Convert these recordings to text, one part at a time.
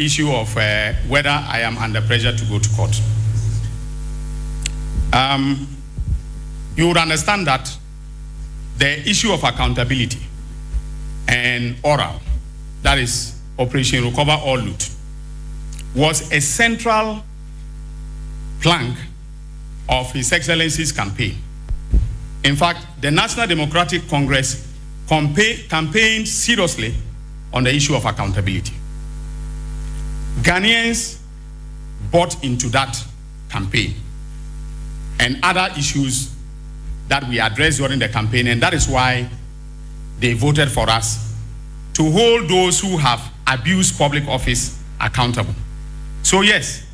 issue of whether I am under pressure to go to court. You would understand that the issue of accountability and oral, that is Operation Recover or Loot, was a central plank of His Excellency's campaign. In fact, the National Democratic Congress campaigned seriously on the issue of accountability. Ghanaians bought into that campaign and other issues that we addressed during the campaign, and that is why they voted for us to hold those who have abused public office accountable. So yes,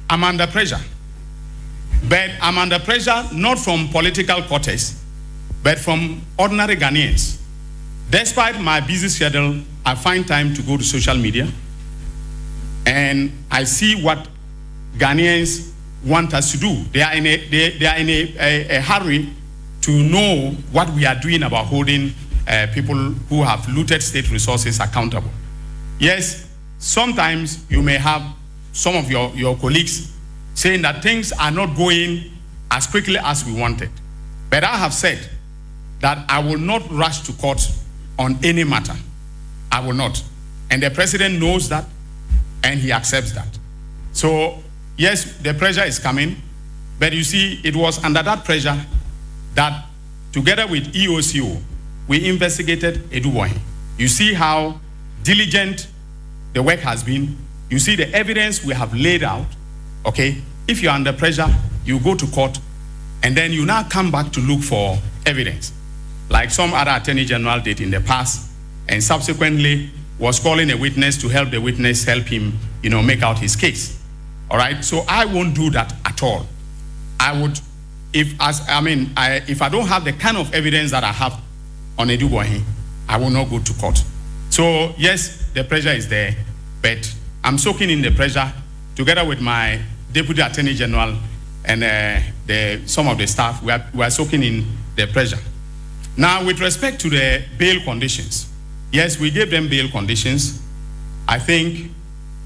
I'm under pressure, but I'm under pressure not from political quarters, but from ordinary Ghanaians. Despite my busy schedule, I find time to go to social media, and I see what Ghanaians want us to do. They are in a hurry to know what we are doing about holding people who have looted state resources accountable. Yes, sometimes you may have some of your colleagues saying that things are not going as quickly as we wanted. But I have said that I will not rush to court on any matter. I will not. And the president knows that, and he accepts that. So, yes, the pressure is coming, but you see, it was under that pressure that, together with EOCO, we investigated Adum. You see how diligent the work has been. You see the evidence we have laid out, okay? If you're under pressure, you go to court, and then you now come back to look for evidence, like some other attorney general did in the past, and subsequently was calling a witness to help the witness help him, make out his case. All right, so I won't do that at all. I would, if I don't have the kind of evidence that I have on Adum, I will not go to court. So yes, the pressure is there, but I'm soaking in the pressure together with my Deputy Attorney General and some of the staff. We are soaking in the pressure. Now, with respect to the bail conditions, yes, we gave them bail conditions. I think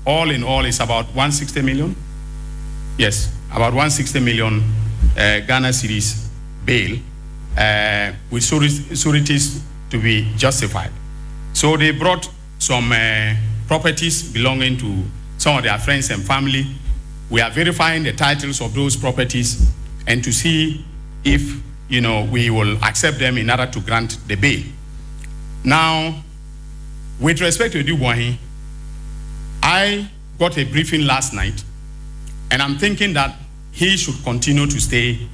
all in all, it's about 160 million. Yes, about 160 million Ghana cedis bail with sureties to be justified. So they brought some properties belonging to some of their friends and family. We are verifying the titles of those properties and to see if we will accept them in order to grant the bail. Now, with respect to Adum, I got a briefing last night, and I'm thinking that he should continue to stay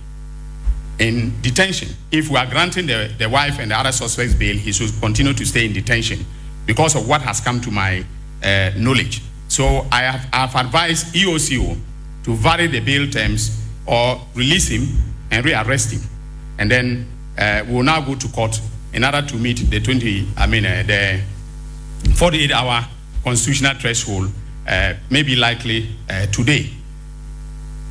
in detention. If we are granting the wife and the other suspects bail, he should continue to stay in detention because of what has come to my knowledge. So I have advised EOCO to vary the bail terms or release him and rearrest him. And then we'll now go to court in order to meet the 48-hour constitutional threshold, maybe likely today.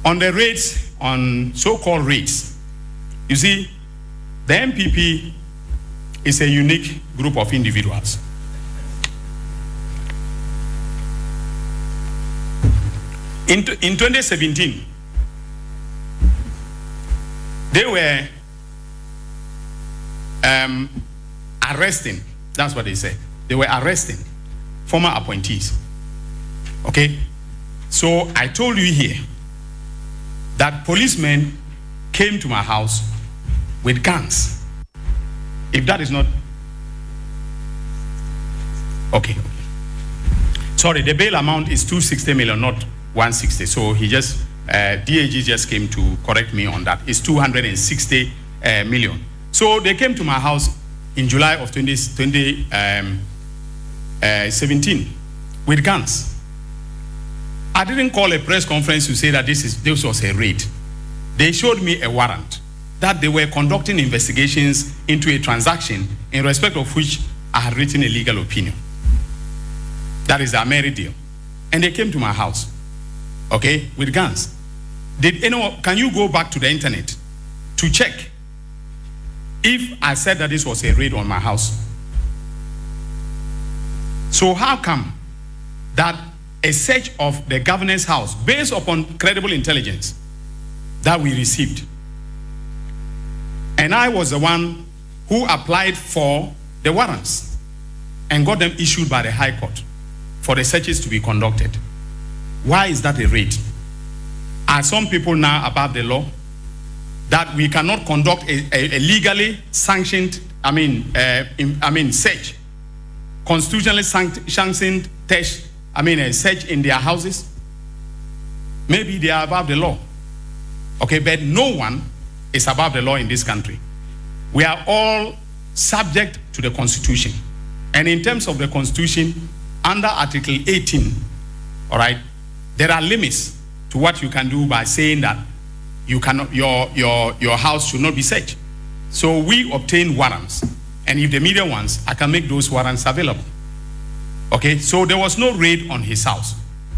On the raids, on so-called raids, you see, the MPP is a unique group of individuals. In 2017, they were arresting, that's what they said. They were arresting former appointees. Okay? So I told you here that policemen came to my house with guns. If that is not okay. Sorry, the bail amount is 260 million, not 160. So he just DAG just came to correct me on that. It's 260 million. So they came to my house in July of 2017 with guns. I didn't call a press conference to say that this was a raid. They showed me a warrant that they were conducting investigations into a transaction in respect of which I had written a legal opinion. That is the Ameri deal. And they came to my house, okay, with guns. Did anyone, can you go back to the internet to check if I said that this was a raid on my house? So how come that a search of the governor's house based upon credible intelligence that we received. And I was the one who applied for the warrants and got them issued by the High Court for the searches to be conducted. Why is that a raid? Are some people now above the law that we cannot conduct a legally sanctioned, search, constitutionally sanctioned test, a search in their houses? Maybe they are above the law. Okay, but no one is above the law in this country. We are all subject to the Constitution. And in terms of the Constitution, under Article 18, all right, there are limits to what you can do by saying that you cannot, your house should not be searched. So we obtain warrants, and if the media wants, I can make those warrants available. Okay, so there was no raid on his house,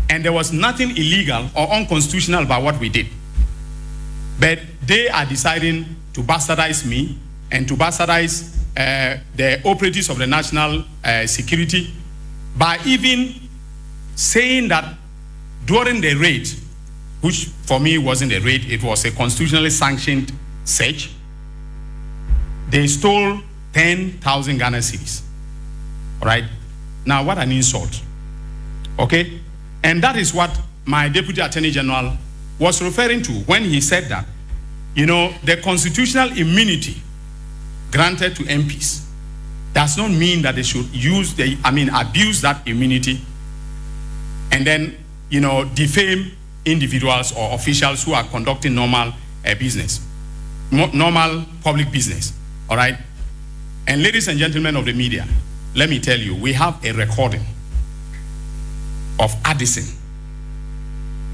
and there was nothing illegal or unconstitutional about what we did. But they are deciding to bastardize me and to bastardize the operatives of the national security by even saying that during the raid, which for me wasn't a raid, it was a constitutionally sanctioned search, they stole 10,000 Ghana cedis. All right? Now, what an insult. Okay? And that is what my Deputy Attorney General was referring to when he said that, the constitutional immunity granted to MPs does not mean that they should abuse that immunity and then, defame individuals or officials who are conducting normal business, normal public business, all right? And ladies and gentlemen of the media, let me tell you, we have a recording of Addison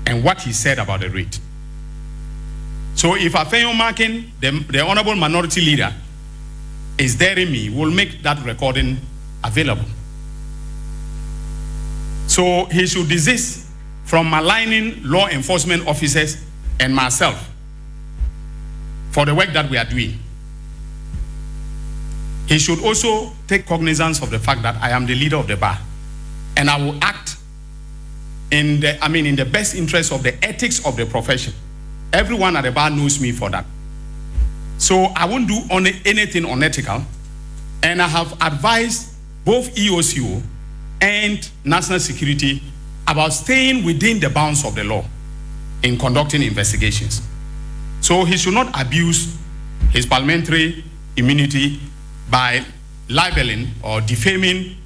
and what he said about the raid. So if Afenyo Markin, the Honorable Minority Leader, is daring me, we'll make that recording available. So he should desist from maligning law enforcement officers and myself for the work that we are doing. He should also take cognizance of the fact that I am the leader of the bar, and I will act in the best interest of the ethics of the profession. Everyone at the bar knows me for that. So I won't do anything unethical, and I have advised both EOCO and National Security about staying within the bounds of the law in conducting investigations. So he should not abuse his parliamentary immunity by libeling or defaming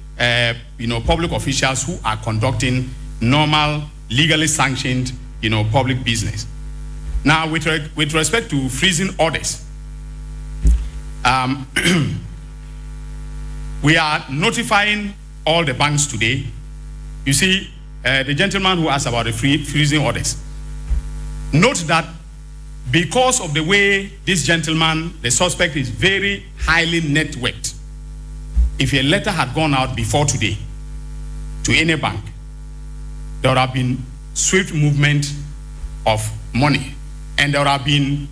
public officials who are conducting normal, legally sanctioned public business. Now, with respect to freezing orders, we are notifying all the banks today. You see, the gentleman who asked about the freezing orders. Note that because of the way this gentleman, the suspect, is very highly networked, if a letter had gone out before today to any bank, there would have been swift movement of money, and there would have been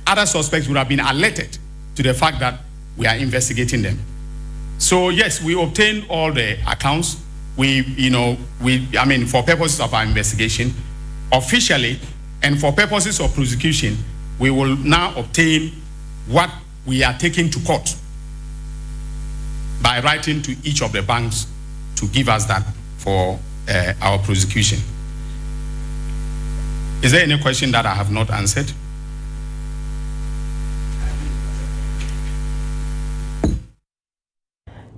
other suspects would have been alerted to the fact that we are investigating them. So yes, we obtained all the accounts. For purposes of our investigation, officially, and for purposes of prosecution, we will now obtain what we are taking to court by writing to each of the banks to give us that for our prosecution. Is there any question that I have not answered?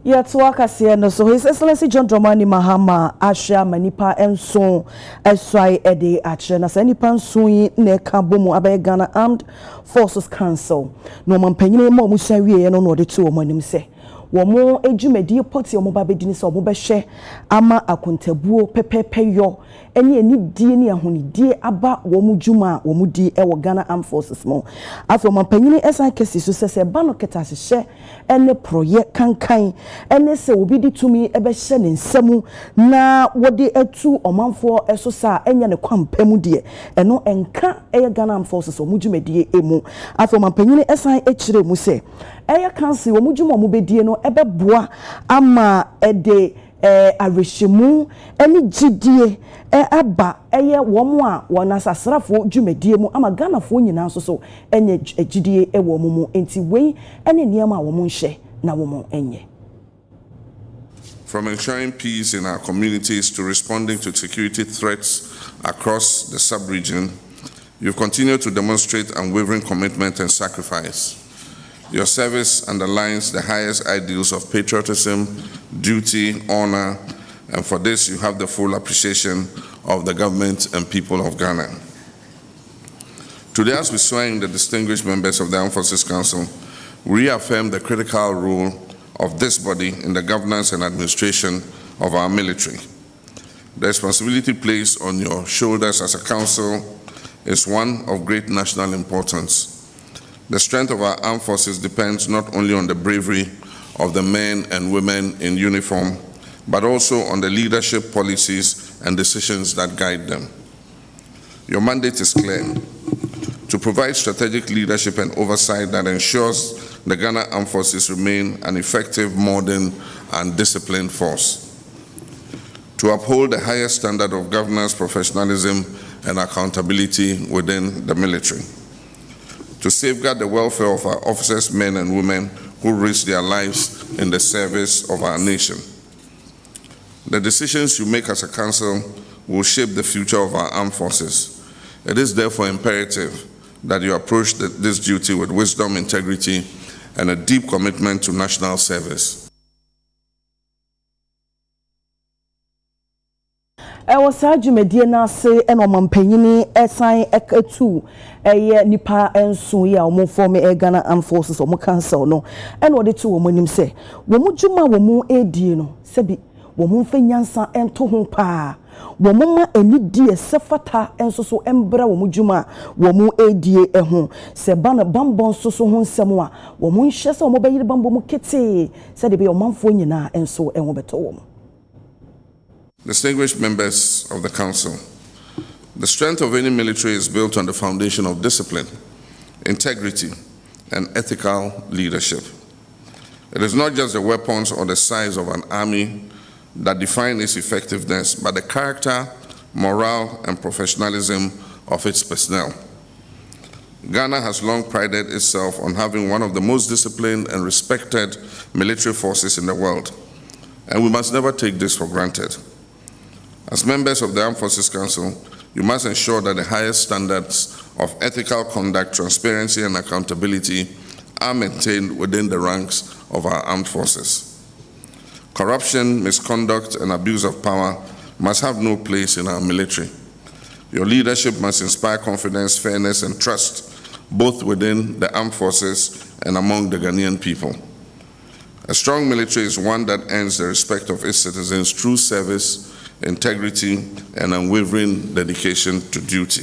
Yatwaka siya so His Excellency John Dramani Mahama asha manipa enso eswai ede ache na sa nipa nso yi na ka bomu abaye Ghana Armed Forces Council no mampanyine ma omu sawie no no de tu omo anim se womo ejumedi poti omo ba bedini se omo be hwe ama akontabuo pepepe yo eni die ni ahonidie aba womu juma womu di ewo Ghana Armed Forces mo afo mampanyine esan kesi so se ba no keta hye ene proye kankan ene se obi di tumi ebe hye ne nsam na wode etu omanfo eso sa enya ne kwampam die eno enka eye Ghana Armed Forces omu jumedi emu afo mampanyine esan ekire mu se eye council omu juma omu bedie no ebe boa ama ede arehyimu ene gidie aba womo a wona sasrafo dwumadie mu ama Ghanafo nyina so enye gidie wo mu enti wei ene niam a womo nhye na womo enye. From ensuring peace in our communities to responding to security threats across the sub-region, you've continued to demonstrate unwavering commitment and sacrifice. Your service underlines the highest ideals of patriotism, duty, honor, and for this you have the full appreciation of the government and people of Ghana. Today, as we swear the distinguished members of the Armed Forces Council, we reaffirm the critical role of this body in the governance and administration of our military. The responsibility placed on your shoulders as a council is one of great national importance. The strength of our armed forces depends not only on the bravery of the men and women in uniform, but also on the leadership, policies, and decisions that guide them. Your mandate is clear: to provide strategic leadership and oversight that ensures the Ghana Armed Forces remain an effective, modern, and disciplined force. To uphold the highest standard of governance, professionalism, and accountability within the military. To safeguard the welfare of our officers, men and women who risk their lives in the service of our nation. The decisions you make as a council will shape the future of our armed forces. It is therefore imperative that you approach this duty with wisdom, integrity, and a deep commitment to national service. Was dwumadie na ase ena omampanyini esan ekatu nipa enso ya omo form Ghana Armed Forces omo council no ena ode tu omo nim se wo mu dwuma wo mu edi no sebi wo mu mfanyansa ento ho pa wo mu ma enidie sefata enso so embra wo mu dwuma wo mu edie ho se bana bambon so ho nsem a wo mu nhye se omo bayire bambo mu kete se de be omanfo nyina enso enwo beto wo mu. Distinguished members of the Council, the strength of any military is built on the foundation of discipline, integrity, and ethical leadership. It is not just the weapons or the size of an army that define its effectiveness, but the character, morale, and professionalism of its personnel. Ghana has long prided itself on having one of the most disciplined and respected military forces in the world, and we must never take this for granted. As members of the Armed Forces Council, you must ensure that the highest standards of ethical conduct, transparency, and accountability are maintained within the ranks of our armed forces. Corruption, misconduct, and abuse of power must have no place in our military. Your leadership must inspire confidence, fairness, and trust, both within the armed forces and among the Ghanaian people. A strong military is one that earns the respect of its citizens through service, integrity, and unwavering dedication to duty.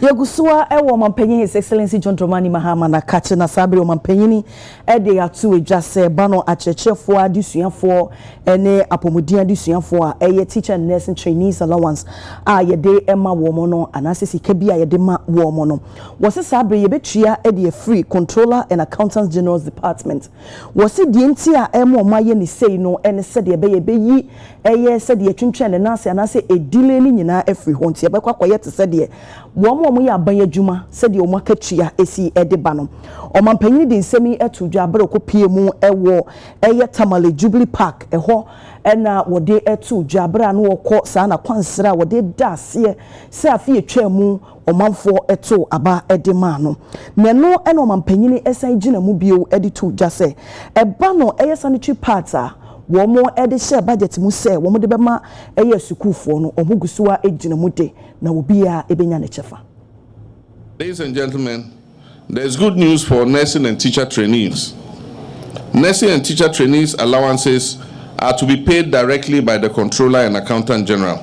Yagusua ewo mampanyin His Excellency John Dramani Mahama na kache na sabri o mampanyini ede atu ejase bano achechefo adusuafo ene apomudi adusuafo a eye teacher and nursing trainees allowance a yede ema wo mo no anase sika bia yede ma wo mo no wose sabri yebetua ede free controller and accountants general's department wose die nti a ema ma ye ni sei no ene se de be yi eye se de twentwen ne nase anase edile ni nyina afri ho nti ebekwa koye te se de wo mo ya ban adwuma se de o makatua esi edeba no o mampanyini de nsemi etu dwabere kopie mu ewo eye Tamale Jubilee Park eho ena wode etu dwabere no wokọ sa na kwansira wode dase se afi etwa mu o manfo etu aba edema no neno ena o mampanyini esan gina mu bio editu dwase eba no eye sanitary part a womo ede share budget mu se womo de bema eye sukufo no omugusuwa ejina mu de na obia ebenya ne chefa. Ladies and gentlemen, there is good news for nursing and teacher trainees. Nursing and teacher trainees allowances are to be paid directly by the Controller and Accountant General.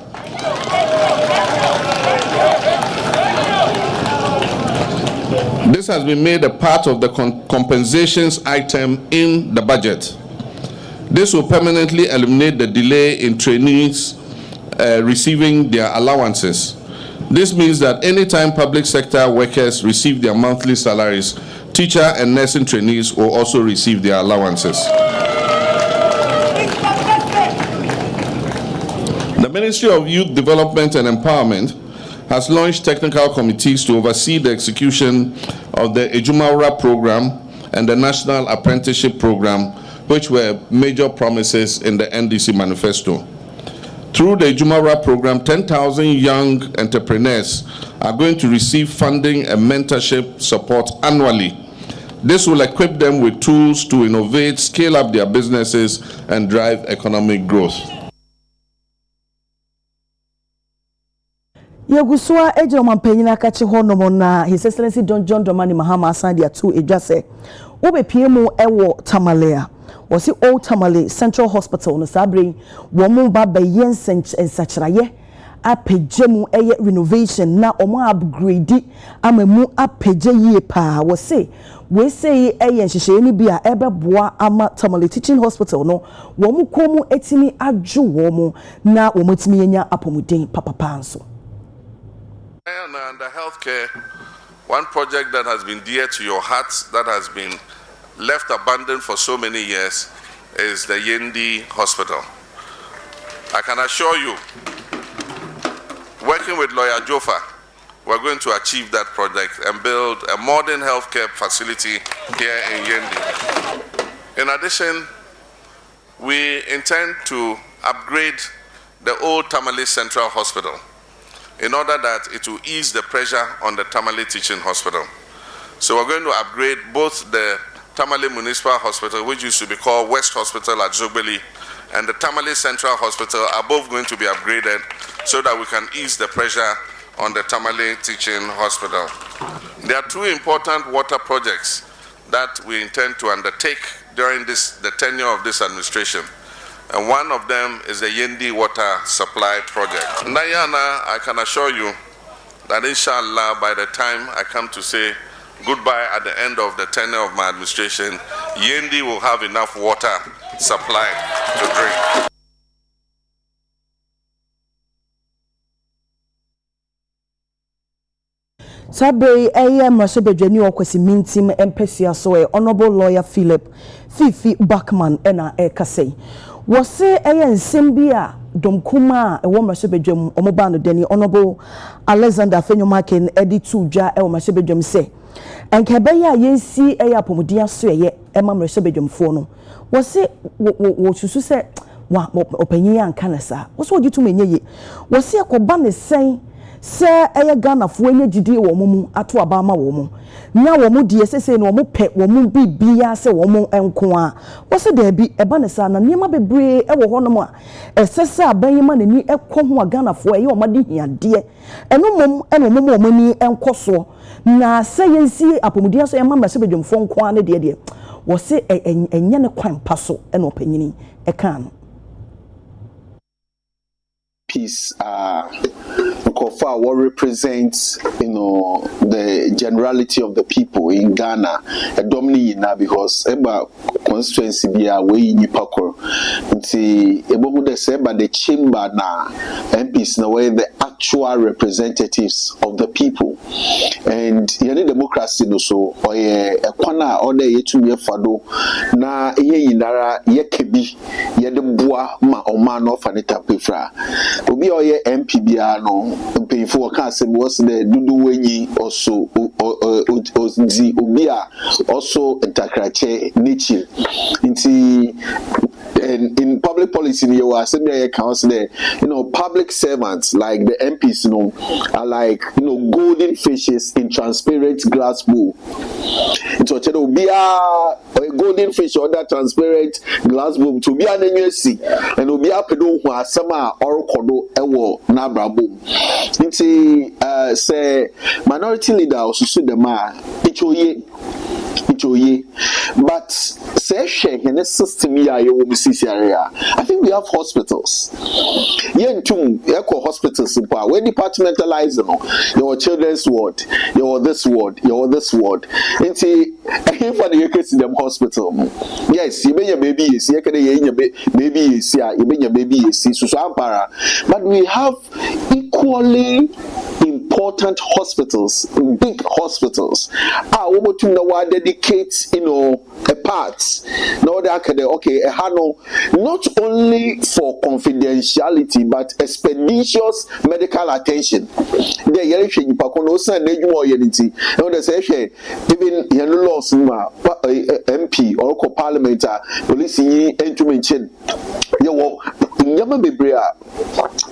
This has been made a part of the compensations item in the budget. This will permanently eliminate the delay in trainees receiving their allowances. This means that anytime public sector workers receive their monthly salaries, Teacher and nursing trainees will also receive their allowances. The Ministry of Youth Development and Empowerment has launched technical committees to oversee the execution of the Ejumawura program and the National Apprenticeship Program, which were major promises in the NDC manifesto. Through the Ejumawura program, 10,000 young entrepreneurs are going to receive funding and mentorship support annually. This will equip them with tools to innovate, scale up their businesses, and drive economic growth. Yagusua Ejiro Mampanyina kachi hono na His Excellency John Dramani Mahama asandi atu edwase obe piemu ewo Tamalea wasi Old Tamale Central Hospital no sabre wo mu ba bayen ensachraye apejemu eye renovation na omo upgrade amemu apeje yie pa wasi we say eye nhihye ni bia ebeboa ama Tamale Teaching Hospital no wo mu komu etimi adwo wo mu na wo mutimi yenya apomuden papapanso. And the healthcare, one project that has been dear to your hearts, that has been left abandoned for so many years, is the Yendi Hospital. I can assure you, working with Lawyer Jofa, we're going to achieve that project and build a modern healthcare facility here in Yendi. In addition, we intend to upgrade the old Tamale Central Hospital in order that it will ease the pressure on the Tamale Teaching Hospital. So we're going to upgrade both the Tamale Municipal Hospital, which used to be called West Hospital at Zogbeli, and the Tamale Central Hospital are both going to be upgraded so that we can ease the pressure on the Tamale Teaching Hospital. There are two important water projects that we intend to undertake during the tenure of this administration. And one of them is the Yendi Water Supply Project. Nayana, I can assure you that inshallah, by the time I come to say goodbye at the end of the tenure of my administration, Yendi will have enough water supply to drink. Sabre Mrashebedweni okwesi mintim empesia so Honorable Lawyer Philip Fifi Backman ena kasei. Wose nsem bia domkuma ewo Mrashebedwem omobano deni Honorable Alexander Fenyomaken edi tudwa ewo Mrashebedwem se enkebe ya yensi apomudi aso eye ema Mrashebedwemfo no wose wo susu se wa opanyin anka na sa wose ogitu menye wose akoba ne sen se eye Ghana fo enye gidi wo mu ato abama wo mu na wo mu die sese no wo pe wo mu bibia se wo mu enko a wo se da bi eba ne sa na niema bebre e wo hono mu a esese abanyema nani ekọ ho Ghana fo eye o made hiade eno mom eno mom o mani enko so na se yensi apomudi aso ema Mrashebedwemfo nko a ne de wo se enye ne kwan paso eno panyini eka no peace Kofa what represents the generality of the people in Ghana domini na because eba constituency bia we nipakor nti ebo de say ba the chamber na MPs na way the actual representatives of the people and yene democracy no so oye ekwana order yetumi fado na ye yinara ye kebi ye de boa ma oma no fanita pefra obi oye MP bia no mpeyfo ka asem was the dudu wenyi also ozi obi a also entakrache nichi nti in public policy you are saying there council public servants like the MPs are like golden fishes in transparent glass bowl. It's what be a golden fish or that transparent glass bowl to be an NUSC and will be up to sama or kodo ewo na brabo. It's say minority leader also see the man but say share in the system here area. I think we have hospitals. Hospitals where departmentalized your children's ward, your this ward, your this ward. And see for the case in them hospital. Yes, you may your baby is here, baby is here, you may your baby is so para. But we have equally important hospitals, big hospitals. We to dedicate, a part. No, okay, not only for confidentiality but expeditious medical attention. The election pakono send unity. No, they say even laws MP or Parliamentary police into mention. Nyama bebrea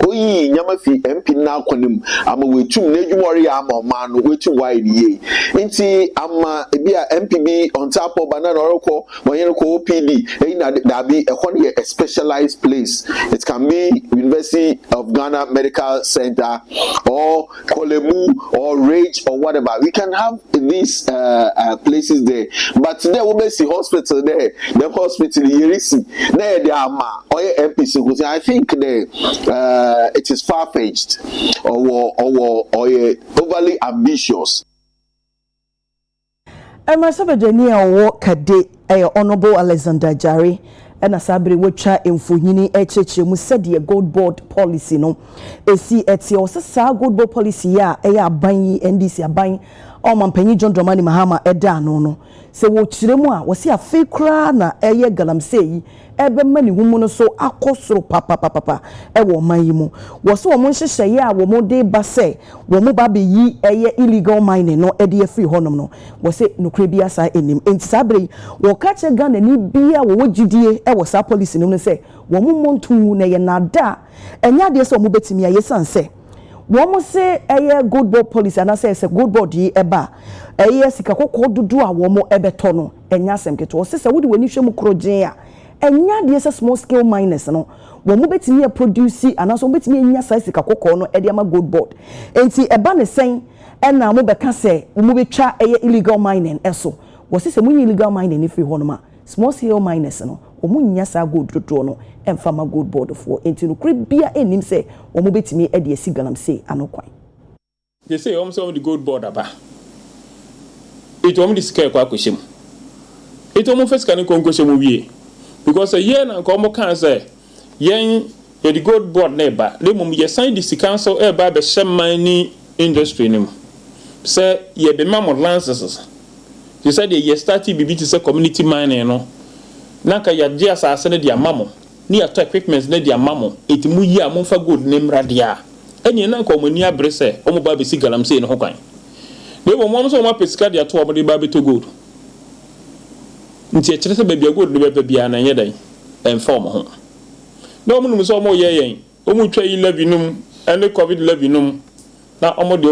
oyi nyama fi MP na kwanim ama wetum na edwumori ama man wetum wide ye nti ama ebia MPB on top of banana oroko wanyere ko OPD na dabi e a specialized place. It can be University of Ghana Medical Center or Kolemu or Rage or whatever. We can have these places there, but there will be hospital there. The hospital yerisi there they ama or MP. I think it is far-fetched or overly ambitious. Masabajani awo kade Honorable Alexander Jare and Asabri Wacha Infonyini HH mu said the gold board policy no esi eti o sa gold board policy ya aban NDC aban o mampanyi John Dramani Mahama eda no se wo kiremu a wo se afi kra na eye Galamsey ebe mani humu no so akosoro papa wo manyi mu wo so wo nhyehyeye a wo mo de ba se wo mo ba be yi eye illegal mining no e de afi honom no wo se nokre bia sa enim entisabre wo ka che Ghana ni bia wo gidie e wo sa policy no se wo mo montu na ye nada enya de se wo mo betimi aye sanse wo mo se eye good board policy ana se good board yi eba eye sika kokko dudu a wo mo ebeto no enya semketo wo se wo de wani hwemu krogen a enya de small scale miners no wo mo betimi e produce anaso wo betimi enya size ka kokko no e de ama gold board enti eba ne sen na mo beka se wo mo betwa illegal mining eso wo se mo illegal mining ni free ho no ma small scale miners no wo mo nya sa gold dodo no emfa ma gold board for enti no kre bia enim se wo mo betimi e de esi Galamsey anokwan they say almost the gold board aba it almost scare kwa kweshim it almost first kan ko kweshim wie because a year na ko mo kan say yen ye the gold board neighbor le mum ye sign the council e ba be mining industry nim say ye be mammo lances you said ye started bibi to say community mining no na ka ya dia asase ne dia mammo ni ato equipment ne dia mammo etimu yi a mo fa gold ne mradia enye na ko mo ni abre say o mo ba be si Galamsey no ho kwan le mo so mo pesika dia to o mo de ba be to gold nti e kire se bebia gold ne be bia na nyedan inform ho na o mu so mo ye yen o mu twa yi levinum ene covid levinum na o mo de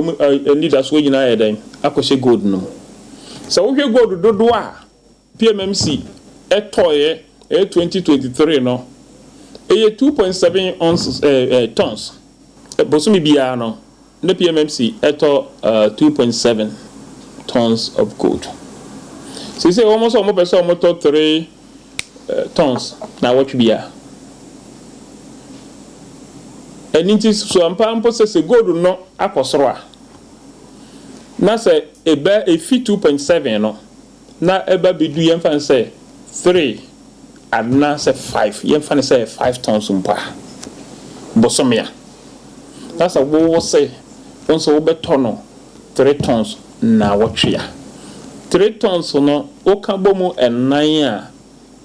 leaders wo nyina yedan akose gold no so wo hwe gold dodo a PMMC etoye 2023 no eye 2.7 ounces tons bosumi bia no na PMMC eto 2.7 tons of gold. So you say almost 3 tons na what be here. And it is so ampa say gold no akosoro a. Na say eba efi 2.7 no. Na eba bedu yemfa say 3 and na say 5. Yemfa say 5 tons mpa. Bosomia. That's a wo say once we beto no 3 tons na what ya. 3 tons no o ka bomu enan a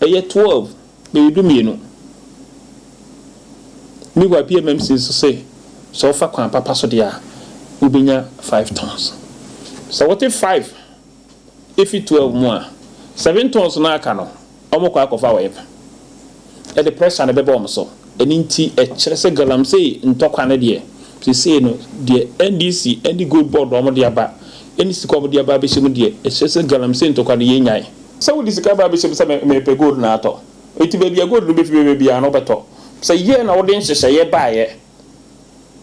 eye 12 be du mienu mi gwa PMMC so say so fa kwan papa so dia ubenya 5 tons so what if 5 if it 12 more 7 tons na aka no omokwa akofa we e the pressure na bebe omso eninti e kire se Galamsey ntokwa na de se say no de NDC and gold board omo de aba any sikom dia ba be shemu de e se Galamsey ntokwa de yenyan so we disika ba be shemu se me pe gold na ato eti ba bia gold no be fi bia no beto so ye na wo de nhyehyɛ ye ba ye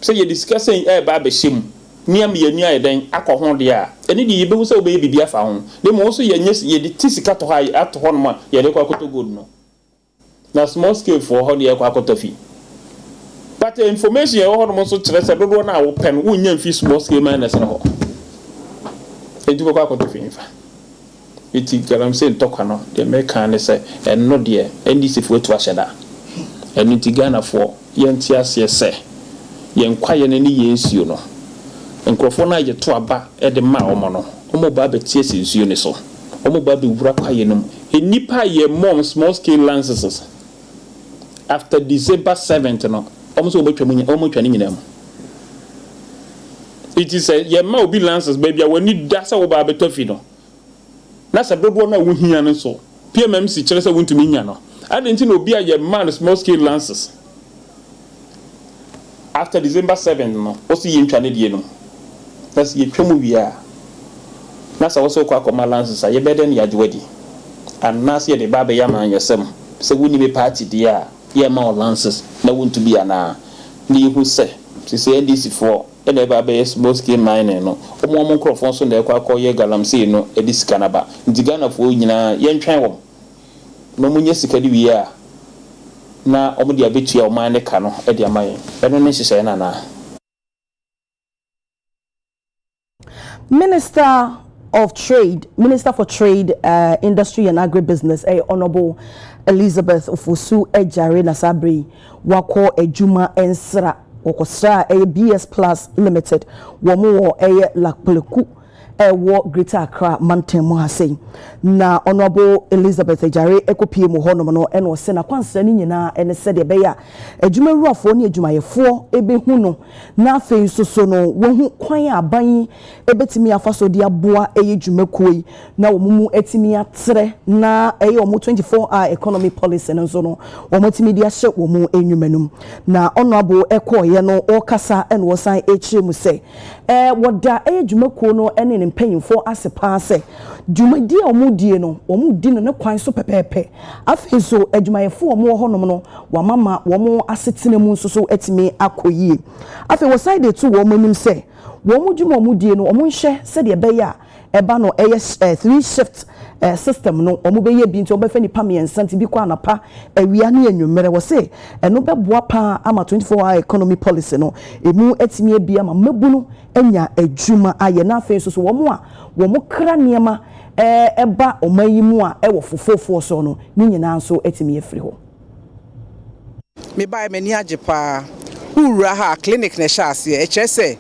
so ye disika say e ba be shemu niam ye nia ye den akɔ ho de a eni de ye be hu se obe ye bibia fa ho de mo so ye nye ye de tisika to ha ato ho no ma ye de kwa akoto gold no na small scale for ho de ye kwa akoto fi but the information ye ho no so kire se dodo na wo pen wo nya fi small scale miners no ho enti kwa akoto fi fa iti Galamsey ntokwa no de meka ne se enno de NDC fo etu ahyeda eni ti Ghana fo ye nti ase se ye nkwaye ne ni ye nsuo no nkrofo na ye to aba e de ma omo no omo ba be tie sensuo ne so omo ba be wura kwaye no enipa ye mom small scale licenses after December 7th no omo so obetwa mu omo twa ne nyina mu. It is a ye ma obi licenses baby wani da sa wo ba betofi no na sa dodo na wo hia no so PMMC kire sa wontumi nya no adenti na obi a ye man small scale licenses after December 7th no osi ye ntwa ne die no that's ye twemu wia na sa wo so kwa koma licenses a ye beden ya jwadi and na se ye de ba be ya man yesem se woni me party dia ye ma licenses na wontumi ana ni hu se NDC for and eba be small scale mining no omo nkrofo so na ekwa akoye Galamsey no edi sika na ba ndigana fo nyina ye ntwan wo no munye sika di wi a na omo dia betua o man ne ka no e dia mayen eno ne hihye na Minister for Trade, Industry and Agribusiness, Honorable Elizabeth Ofosu Ejare Nasabri wako ejuma ensra Okosra BS Plus Limited womo lakpleku ewo Greater Accra Mountain mo hase na Honorable Elizabeth Ejare ekopie mu hono no eno se na kwansa ni nyina ene se de beya adwuma ruafo ne adwumayefo ebehu no na afei soso no wohu kwan aban ebetimi afaso de aboa dwumakoi na wo mu etimi atre na omo 24-hour economy policy no so no wo motimi de ahye wo mu enwumanum na Honorable ekoye no okasa eno wosan echire mu se woda dwumako no ene mpanyimfo asepa se dwumadi omudie no omudi no ne kwan so pepepe afei so adwumayefo omo honom no wamama womo asetene mu nso so etimi akoyie afei wo side to wo manim se womo dwuma omudie no omo nhye se de beya eba no 3 shift system no omo beye bi nti obefa ni pam yensanti bi kwa anapa awia ne anwumere wo se eno beboa pa ama 24-hour economy policy no emu etimi ebia ma mabunu enya adwuma aye na afen so womo kra niema eba omayimu a ewo fofofo so no ni nyina so etimi efiri ho me bai mani ajepa ura ha clinic na sha ase echese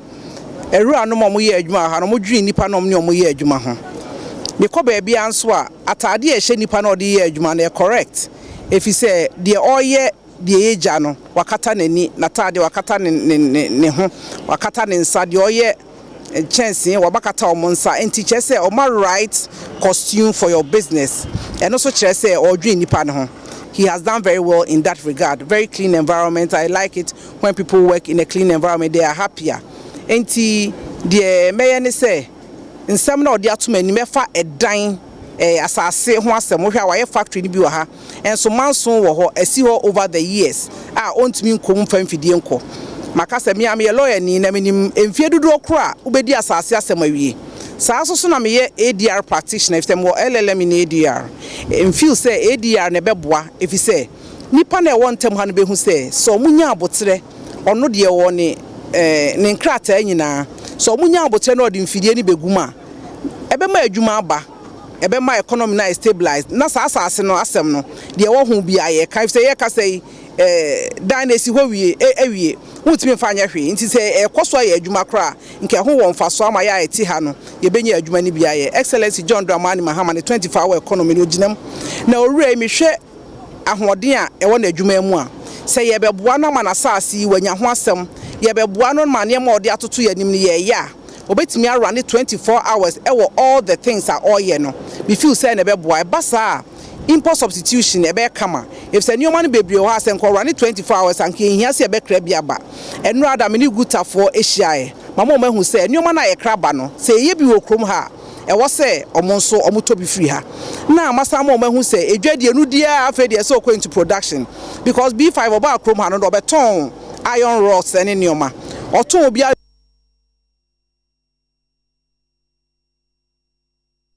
eru anom omo ye adwuma ha no mo dwi nipa no omo ye adwuma ho me ko ba bia nso a atade ehye nipa na odi ye adwuma na correct efi se de oye de eja no wakata nani na tade wakata ne ho wakata ne nsa de oye chance wabakata omonsa enti chese o ma right costume for your business and also chese o dwi nipa ne ho. He has done very well in that regard. Very clean environment. I like it when people work in a clean environment. They are happier. Enti the mayor ne say in some na odi atuma ni mefa edan asase ho asem wo hwa wa factory ni bi wa ha enso manson wo ho esi ho over the years a ontumi nkom famfidie nko makasa mi am ye lawyer ni na menim emfie dudu okro a ubedi asase asem awie saa so na me ye ADR practitioner if them wo LLM in ADR emfeel say ADR ne beboa if you say nipa na e won tem ha no behu say so munya abotre ono de wo ne nkrata nyina so munya abotre na odi mfidie ni beguma ebe ma adwuma aba ebe ma economy na stabilize na saa asase no asem no de wo hu bia ye kan say ye ka say dan esi ho wie ewie wutimi fa anya hwe nti say ekoso ye adwuma kra nke ho won fa so ama ya eti ha no ye benya adwuma ni bia ye Excellency John Dramani Mahama ne 24-hour economy no ginam na owura mi hwe ahoden a ewo na adwuma mu a say ye beboa na ma na asase wanya ho asem ye beboa no ma ne ma ode atoto ye nim ne ye ya obetimi run 24 hours all the things are all ye no we feel say na beboa basa import substitution ebe kama if say new money bebre ho asen ko run 24 hours and ke hia se ebe kra bia ba enu adam ni gutafo ehia mama o mahu say new money ekra ba no say ye bi wo krom ha e wo say omonso omoto bi free ha na amasa ma o mahu say edwadie nu dia afedie so ko into production because B5 oba krom ha no do beton iron rods ene nioma oton obi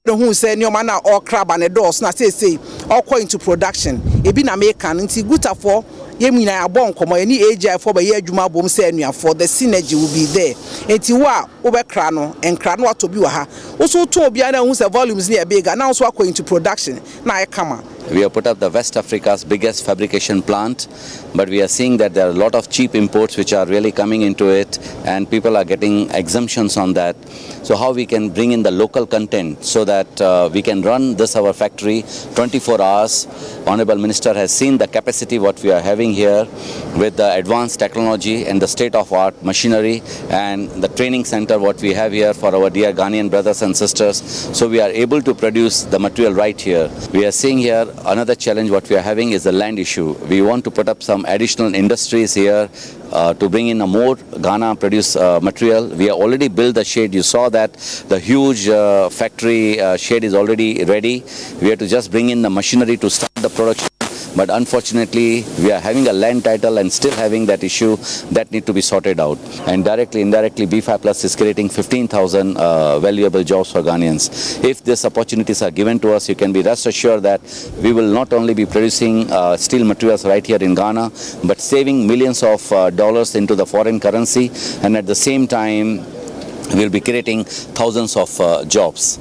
who say no man or crab and a doors na say all into production ebi na make can nti gutafo yemina abon komo any AGI for be adwuma bom say anua for the synergy will be there enti wo a wo be kra no enkra no atobi wa ha Also to obiara who say volumes near bigger now also going into production na e kama. We have put up the West Africa's biggest fabrication plant, but we are seeing that there are a lot of cheap imports which are really coming into it, and people are getting exemptions on that. So how we can bring in the local content so that we can run this our factory 24 hours. Honorable Minister has seen the capacity what we are having here with the advanced technology and the state-of-art machinery and the training center what we have here for our dear Ghanaian brothers and sisters. So we are able to produce the material right here. We are seeing here another challenge what we are having is the land issue. We want to put up some additional industries here to bring in a more Ghana produce material. We have already built the shed. You saw that the huge factory shed is already ready. We have to just bring in the machinery to start the production. But unfortunately, we are having a land title and still having that issue that need to be sorted out. And directly, indirectly, B5 Plus is creating 15,000 valuable jobs for Ghanaians. If these opportunities are given to us, you can be rest assured that we will not only be producing steel materials right here in Ghana, but saving millions of dollars into the foreign currency, and at the same time, we'll be creating thousands of jobs.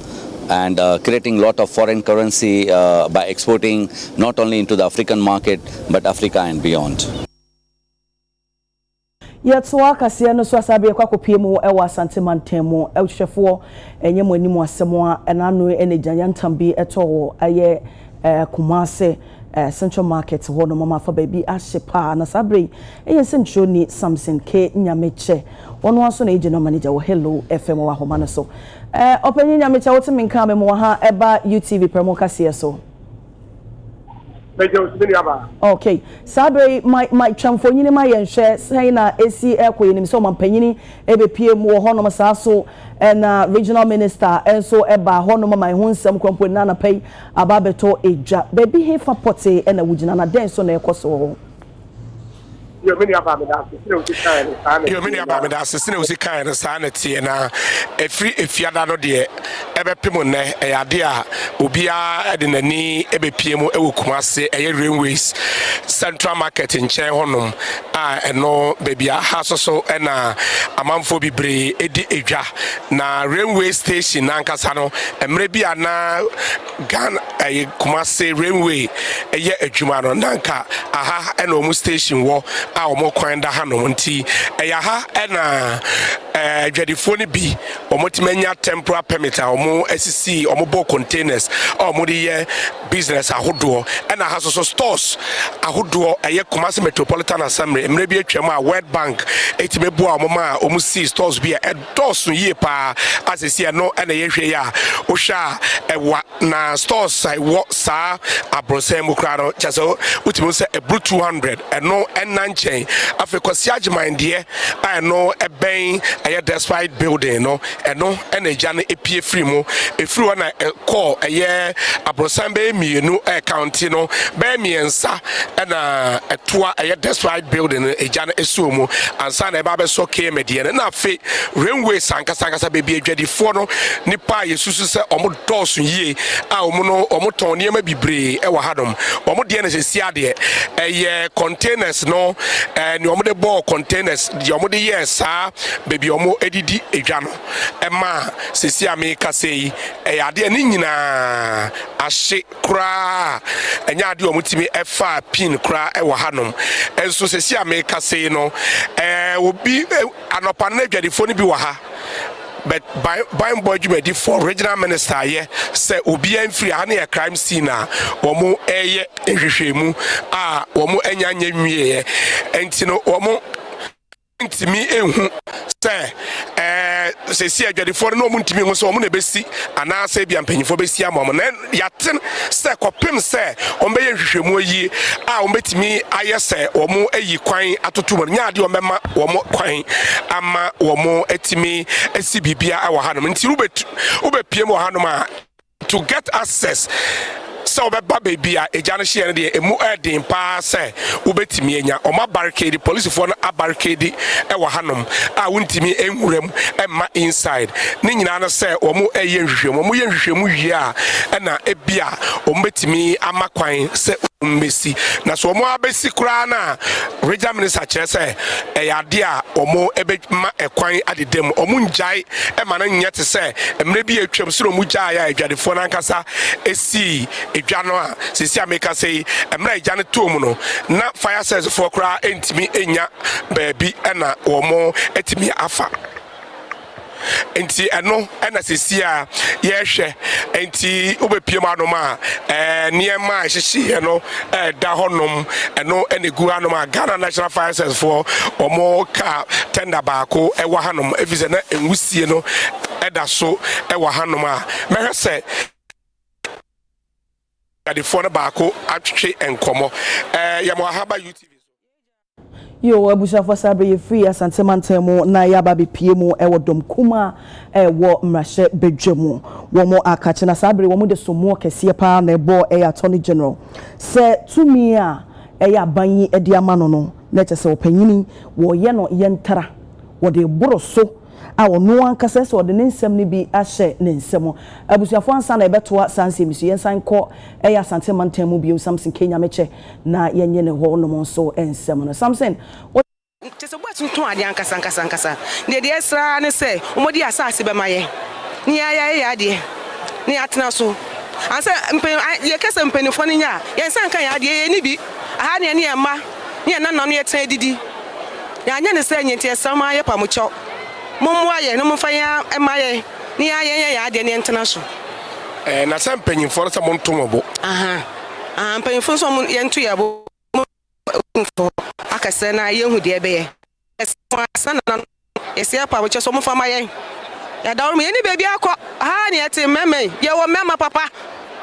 And creating a lot of foreign currency by exporting not only into the African market, but Africa and beyond. Yetwa kasia no so asabe kwa kopiemu ewa Asante Mantemu ehwefo enyemo animu asemo a enanu enejanyantambi eto aye Kumase Central Market ho no mama fa baby ahyepa na sabre eyense ntroni Samson K Nyameche wono aso na agent manager wo Hello FM wa homa no so openyi Nyameche wote minka me mo ha eba UTV promo kasia so. Okay, sabre my chamfonyini ma yenhwe say na esi ekoyinim so mampanyini ebepiem wo hono masaso na regional minister enso eba hono my hunsem kwampo na na pay ababeto eja baby he fa pote na wugina na den so na ekoso ho. Yo many about me that sine usi kind na sanity na efiada no de ebepem ne eyade a obia de nani ebepiem ewo Kumase eye railways Central Market nchen honom a eno bebia ha so na amanfo bibre edi edwa na railway station nankasa no emre bia na Ghana Kumase railway eye adwuma no nanka aha ena omu station wo a omo kwanda hanom nti eya ha ena dwadifo ne bi omo timanya temporary permit a omo asisi omo bo containers omo de ye business ahodo ena ha so stores ahodo eye Kumase Metropolitan Assembly emre bi atwam a World Bank etimebu a omo ma omo see stores bi e dosu ye pa asisi no ena ye hwe ya o hwa ewa na stores sai wo sa abrosem kra no chaso utimo se ebru 200 eno enanche afekosi agiment de eno eben eye despite building no eno enaja no epie free mu efiri wana call eye abrosem be mienu county no be miensa ena etoa eye despite building eja no esuo mu ansa na eba be so ke medie na afi railway sankasa be adwadifo no nipa yesusu se omo dosu yie a omo no omo ton niema bibre e wa hadom omo de na sesi ade eye containers no ni omo de ball containers di omo de yesa baby omo edidi edwa no ema sesi ameka sei ade ni nyina ahye kra enya ade omo timi efa pin kra e wa hanom enso sesi ameka sei no obi anopa na adwadifo ni bi wa ha. But by boy you for regional minister ye say obi amfiri ane a crime scene a omo eye ehwehwemu a omo anyanya nwie enti no omo ntimi ehu say se si adwadifo no omo ntimi hu so omo na besi ana say bia mpanyifo besi amom na yaten say kopem say omo be ehwehwemu yi a omo betimi aye say omo ayi kwan atoto nya ade omo ma omo kwan ama omo etimi esi bibia awa hanom nti ubepiem wa hanom a to get access so baby a ejano share de emu edin pa se ubetimi enya oma barricade police for no barricade e wa hanom a wuntimi enwuram emma inside ni nyina no se omo eye nhwehwem omo ye nhwehwem wie a na ebia omo betimi amakwan se Messi. Na so mo abesi kura na regional minister kyerɛ sɛ ɛyɛ ade a ɔmo ɛbɛma ɛkwan adedam ɔmo njai ɛma na nyɛ te sɛ mmerɛ bi atwam so ɔmo gyaa ya adwadefoɔ nankasa esi edwa no a sisi America sɛ mmerɛ egya no to mu no na fire service for kura entimi enya baabi ɛna ɔmo etimi afa enti eno ena sisi a yehwe enti obepiem anom a niema hyehye no da honom eno enegu anom a Ghana National Fire Service for omo ka tender baako ewa hanom efize na enwusie no eda so ewa hanom a mehwe se the phone baako atwe enkomo yamo haba UTV Yo abusafo sabre ye free asante mantemu na yaba bepie mu ewo dom kuma ewo mrahye bedwemu wo mo akache na sabre wo mo de somo kese pa na ebo attorney general se tumi a abanyi edi amano no na chese opanyini wo ye no yentara wo de boroso a ono ankasa se ode ne nsem ne bi ahye ne nsem abusafo ansa na ebetoa sanse misu yensan ko asante mantemu bi Samson Kenya meche na yenye ne ho no mo so ensem no Samson tese bo tuntun ade ankasa ne de esra ne se omodi asase be maye ni ya ade ni atena so anse mpen ye kese mpenifo ne nya yensan kan ya ade ye ni bi aha ne ne emma ne na no ye ten didi ya nya ne se nyenti esama ye pamocho momwa ye no mfa ya emaye ni ya ya ade ne ntena so na se mpenyimfo se mo ntomobo mpenyimfo so mo ye ntu ya bo akase na ye hu de ebe ye sana na esia pa wo so mo fa maye ya dawo me ni bebi akọ ha ne ete meme ye wo mema papa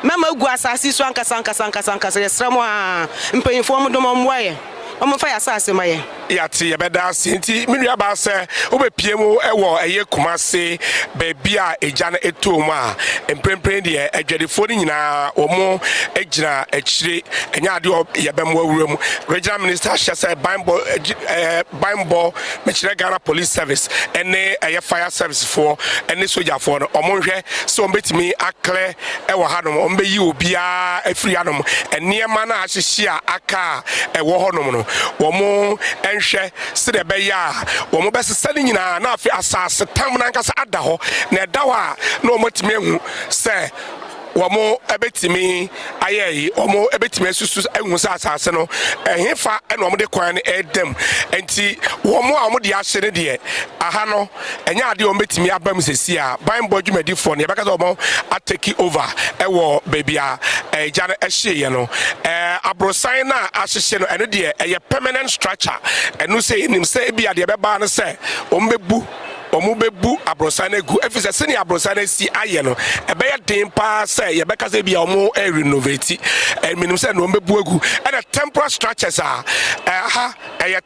mema gu asasi so ankasa ye sramo a mpenyimfo mo do mo mwa ye omo fa ya asase maye yati yebeda sinti minua ba se obepie mu ewo eye Kumase bebi a eja na etom a emprempren de adwadefo ni nyina omo ejina akire enya ade yebem wawuram regional minister shese Bimbo mechire Ghana Police Service ene eye fire service for ene soldier for omo hwe so ombetimi akle ewo hanom ombeyi obia afiri hanom eniema na ahyehye aka ewo honom no womo enhwe sede beya womo besesa ni nyina na afi asase tam na nkasa ada ho na edawa na omotimi ehu se womo ebetimi ayeyi womo ebetimi asusu ehu sa asase no ehefa ena womo de kwan ne edem enti womo a womo de ahye ne de aha no enya ade womo betimi abam sesi a Bimbo dwumadifo ne yebeka womo atake over ewo babia ejane ehye ye no abrosan na ahyehye no eno de eye permanent structure eno say nim say bia de beba no say omu bebu abrosan egu efise seni abrosan si aye no ebeye den pa say yebeka say bia omu renovate minimum say no bebu egu and the temporary structures are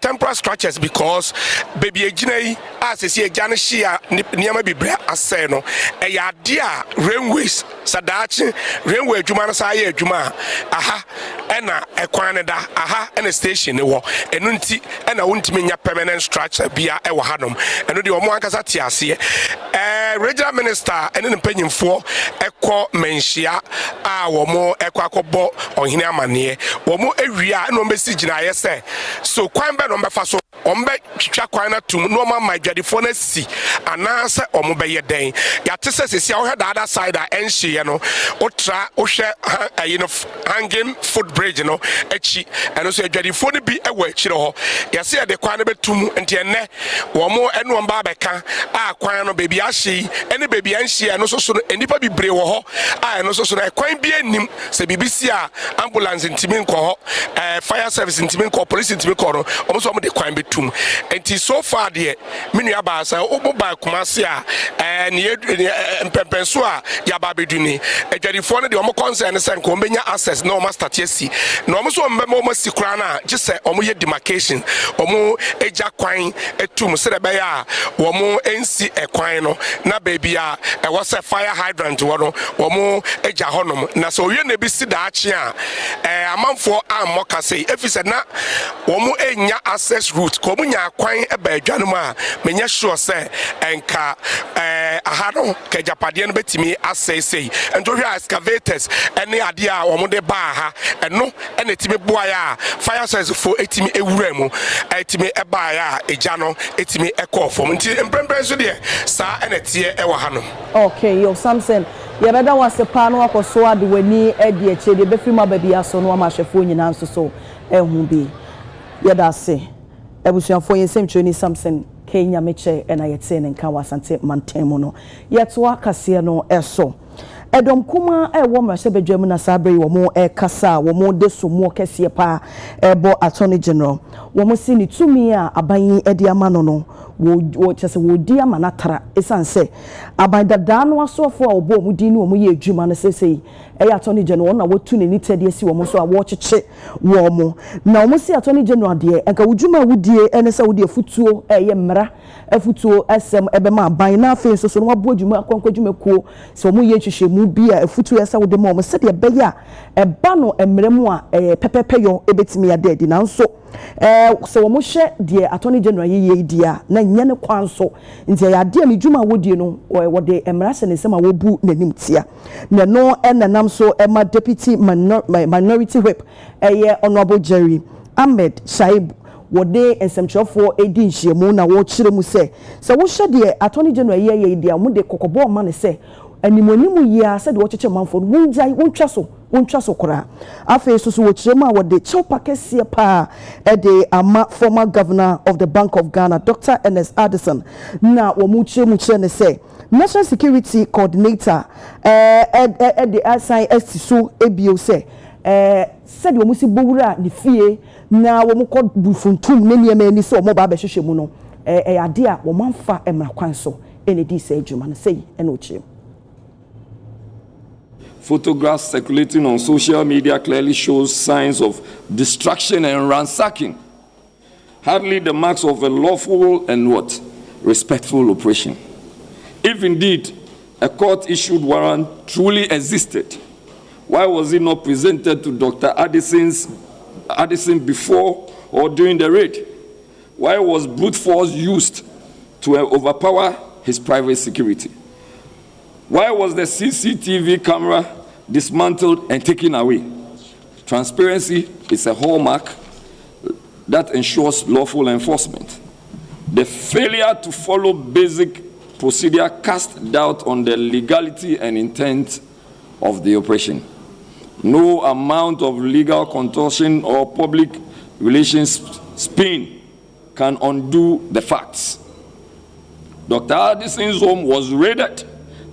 temporary structures because baby ejina as say ejane hia niam bibra asay no ade a railways sadachi railway adwuma no say adwuma ena ekwan ne da ena station ne wo enu nti ena wontimi nya permanent structure bia e wo hanom enu de omo ankasa ti ase regional minister ene ne panyimfo ekọ menhia a wo mo ekọ akọbọ ohene amane wo mo ewia na ombesi gina ye se so kwan be no mbefa so ombe twitwa kwan na tum no ma madwadefo na si anase omo be ye den ya tese sesi a wo heda other side a enhie no otra wo hwe hanging foot bridge no echi eno so adwadefo ne bi ewo ekyire ho ya se de kwan na betum enti enne wo mo eno mba beka a kwan no baby ahye ene baby anhie no so so enipa bibre wo ho a eno so so na kwan bi anim se bibisi a ambulance ntimi nko ho fire service ntimi nko police ntimi nko no omo so omo de kwan betum enti so far de menua ba sa obo ba Kumase a ne mpempenso a ya ba beduni adwadefo no de omo concern se nko ombenya access na omo start asi na omo so omo sikura na gise omo ye demarcation omo eja kwan etum se de be ya omo ensi ekwan no na baby a was a fire hydrant wono omo eja honom na so wie na bi si da ache a amanfo amoka sei efise na omo enya access route ko mu nya kwan eba adwanum a menya sure say enka ahano ka japade no betimi asese ento hwe excavators ene ade a omo de ba ha eno ene timi boa ya fire service fo etimi ewura mu etimi eba ya eja no etimi ekofom nti emprempren so de sa ene tie ewa hano. Okay, yo Samson ya beda wase pa no akoso ade wani ade eche de befiri ma baabi aso no amahwefo nyina nso so ehu bi ya da se ebusuafo yensem Trainee Samson Kenya meche ena yete ne nka wasante mantemu no yeto akase no eso Adum kuma wo ma sebedwam na sabre wo mo kasa wo mo de so mo kese pa ebo Attorney General wo mo si ni tumi a aban edi ama no wo chese wo di ama na tara esanse aban dada no asofo a obo mu di ni wo mo ye adwuma no sesei Attorney General na wotu ne nitade asi wo mo so a wo cheche wo mo na wo mo si Attorney General de enka wudwuma wudie ene se wudie futuo ye mmara afutuo asem ebema aban na afi so no wabo adwuma akwankwadwuma kuo se wo mo ye hwehwe mu bi a afutuo esa wo de mo mo se de beya eba no emremu a pepepeyo ebetimi ade di na nso so wo mo hye de Attorney General ye dia na nye ne kwan so nti ya de me dwuma wodie no wo de emra se ne sema wo bu nanim tia na no enanam so ema deputy minority whip honorable Jerry Ahmed Shaib wode ensemchofo edi nhyiemu na wo kire mu se wo hye de Attorney General ye dia mu de kokobo ma ne se animonimu ya se de wo cheche manfo wonjai wontwa so kora afi so wo kire mu a wode chopa kese pa de ama former governor of the Bank of Ghana Dr. Ernest Addison na wo mu kire ne se National Security Coordinator the assign so ebio se said wo musi bowura ni fie na wo mu kɔ bufuntum ne niema ni se wo ba ba hwehwɛ mu no ade a wo manfa emra kwan so ene di se adwuma no sei ene ochie. Photographs circulating on social media clearly shows signs of destruction and ransacking, hardly the marks of a lawful and respectful operation. If indeed a court-issued warrant truly existed, why was it not presented to Dr. Addison before or during the raid? Why was brute force used to overpower his private security? Why was the CCTV camera dismantled and taken away? Transparency is a hallmark that ensures lawful enforcement. The failure to follow basic procedure cast doubt on the legality and intent of the operation. No amount of legal contortion or public relations spin can undo the facts. Dr. Addison's home was raided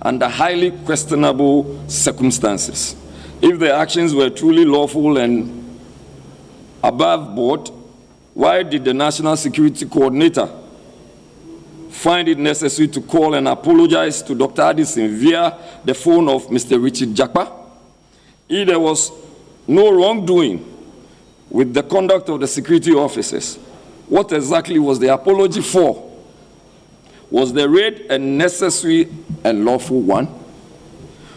under highly questionable circumstances. If the actions were truly lawful and above board, why did the National Security Coordinator find it necessary to call and apologize to Dr. Addison via the phone of Mr. Richard Jakpa? If there was no wrongdoing with the conduct of the security officers, what exactly was the apology for? Was the raid a necessary and lawful one?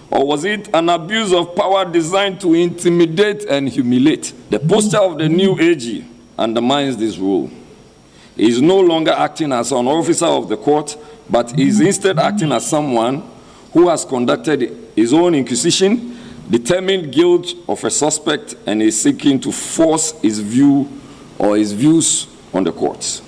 Or was it an abuse of power designed to intimidate and humiliate? The posture of the new AG undermines this rule. He is no longer acting as an officer of the court, but is instead acting as someone who has conducted his own inquisition, determined guilt of a suspect, and is seeking to force his view or his views on the courts.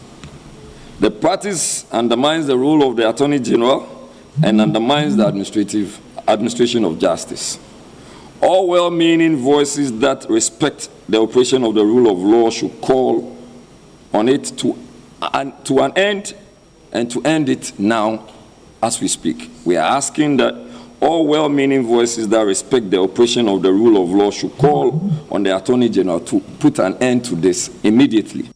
The practice undermines the role of the Attorney General and undermines the administration of justice. All well-meaning voices that respect the operation of the rule of law should call on it to an end, and to end it now as we speak. We are asking that all well-meaning voices that respect the operation of the rule of law should call on the Attorney General to put an end to this immediately.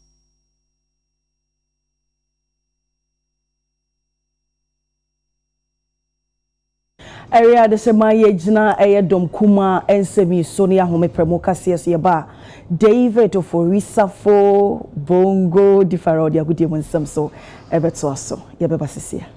Area de sema ye jina Adum kuma ensemi Sonia home premokasi yeba David Oforisafo Bongo Different dia gudie monsam so ebeto aso yebeba sisia.